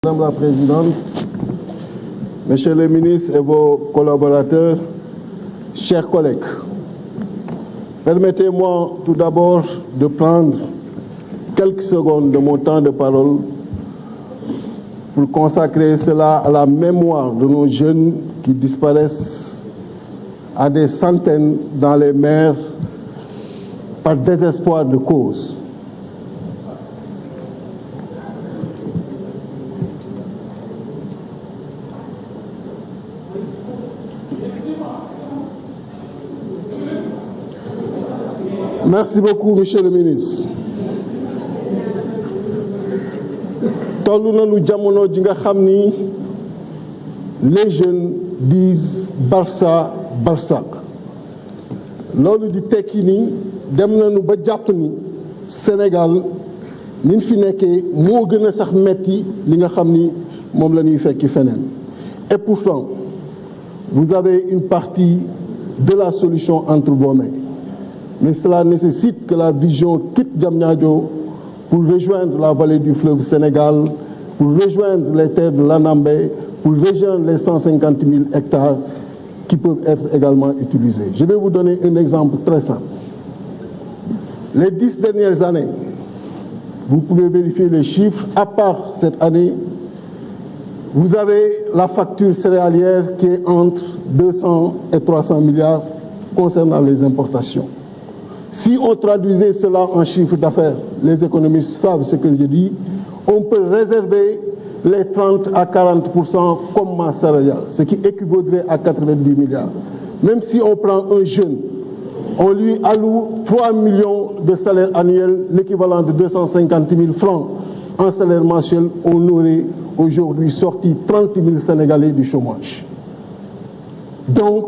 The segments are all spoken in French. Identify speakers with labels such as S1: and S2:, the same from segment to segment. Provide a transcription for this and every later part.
S1: Madame la Présidente, Messieurs les ministres et vos collaborateurs, chers collègues, permettez-moi tout d'abord de prendre quelques secondes de mon temps de parole pour consacrer cela à la mémoire de nos jeunes qui disparaissent à des centaines dans les mers par désespoir de cause. Merci beaucoup, Monsieur le ministre. Tollu nañu jamono ji nga xam ni les jeunes disent Barça Barsak. Loolu di tekki ni dem nañu ba jàpp ni Sénégal ni fi nekkee moo gën a sax metti li nga xam ni moom la ñuy fekki feneen. Et pourtant, vous avez une partie de la solution entre vos mains. Mais cela nécessite que la vision quitte Diamniadio pour rejoindre la vallée du fleuve Sénégal, pour rejoindre les terres de l'Anambé, pour rejoindre les 150 000 hectares qui peuvent être également utilisés. Je vais vous donner un exemple très simple. Les 10 dernières années, vous pouvez vérifier les chiffres, à part cette année, vous avez la facture céréalière qui est entre 200 et 300 milliards concernant les importations. Si on traduisait cela en chiffre d'affaires, les économistes savent ce que je dis, on peut réserver les 30 à 40% comme masse salariale, ce qui équivaudrait à 90 milliards. Même si on prend un jeune, on lui alloue 3 millions de salaire annuel, l'équivalent de 250 000 francs en salaire mensuel, on aurait aujourd'hui sorti 30 000 Sénégalais du chômage. Donc,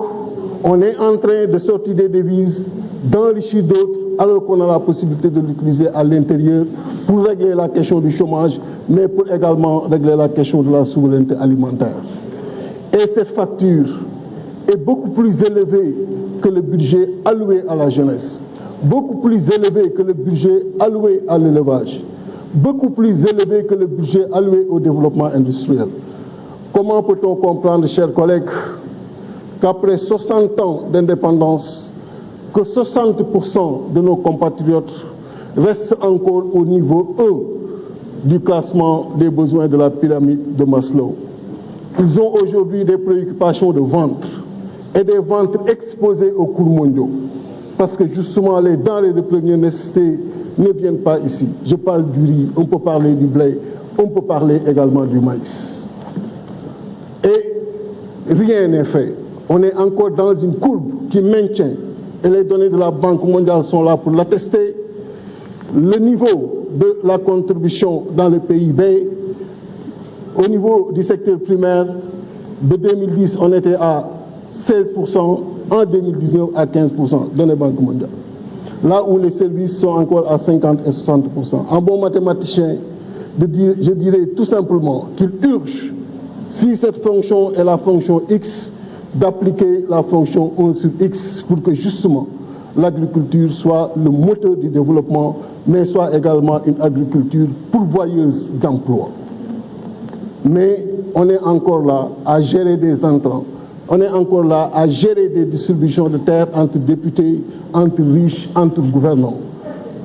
S1: on est en train de sortir des devises, d'enrichir d'autres, alors qu'on a la possibilité de l'utiliser à l'intérieur pour régler la question du chômage, mais pour également régler la question de la souveraineté alimentaire. Et cette facture est beaucoup plus élevée que le budget alloué à la jeunesse, beaucoup plus élevé que le budget alloué à l'élevage, beaucoup plus élevé que le budget alloué au développement industriel. Comment peut-on comprendre, chers collègues, qu'après 60 ans d'indépendance, que 60% de nos compatriotes restent encore au niveau 1 du classement des besoins de la pyramide de Maslow. Ils ont aujourd'hui des préoccupations de ventre et des ventres exposés aux cours mondiaux. Parce que justement, les denrées de première nécessité ne viennent pas ici. Je parle du riz, on peut parler du blé, on peut parler également du maïs. Et rien n'est fait. On est encore dans une courbe qui maintient, et les données de la Banque mondiale sont là pour l'attester, le niveau de la contribution dans le PIB. Au niveau du secteur primaire, de 2010, on était à 16%, en 2019 à 15%, données Banque mondiale. Là où les services sont encore à 50 et 60%. En bon mathématicien, je dirais tout simplement qu'il urge, si cette fonction est la fonction X, d'appliquer la fonction 1 sur X pour que justement l'agriculture soit le moteur du développement, mais soit également une agriculture pourvoyeuse d'emplois. Mais on est encore là à gérer des entrants, on est encore là à gérer des distributions de terres entre députés, entre riches, entre gouvernants.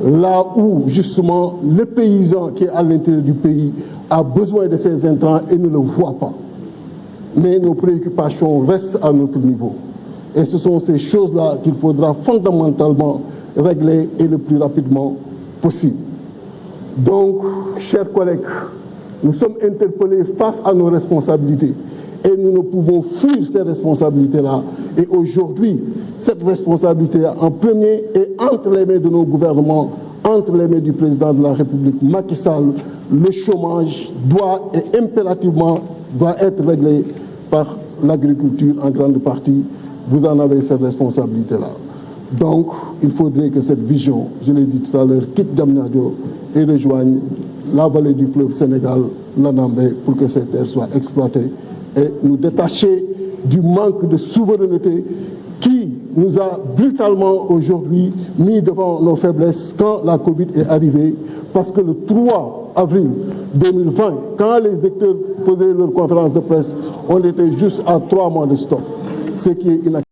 S1: Là où justement le paysan qui est à l'intérieur du pays a besoin de ces intrants et ne le voit pas. Mais nos préoccupations restent à notre niveau. Et ce sont ces choses-là qu'il faudra fondamentalement régler et le plus rapidement possible. Donc, chers collègues, nous sommes interpellés face à nos responsabilités et nous ne pouvons fuir ces responsabilités-là. Et aujourd'hui, cette responsabilité-là, en premier, est entre les mains de nos gouvernements, entre les mains du président de la République, Macky Sall. Le chômage doit et impérativement doit être réglé par l'agriculture en grande partie. Vous en avez cette responsabilité-là. Donc, il faudrait que cette vision, je l'ai dit tout à l'heure, quitte Diamniadio et rejoigne la vallée du fleuve Sénégal, l'Anambé, pour que ces terres soient exploitées et nous détacher du manque de souveraineté qui nous a brutalement aujourd'hui mis devant nos faiblesses quand la Covid est arrivée, parce que le 3 avril 2020, quand les acteurs faisaient leur conférence de presse, on était juste à 3 mois de stop, ce qui est inacceptable.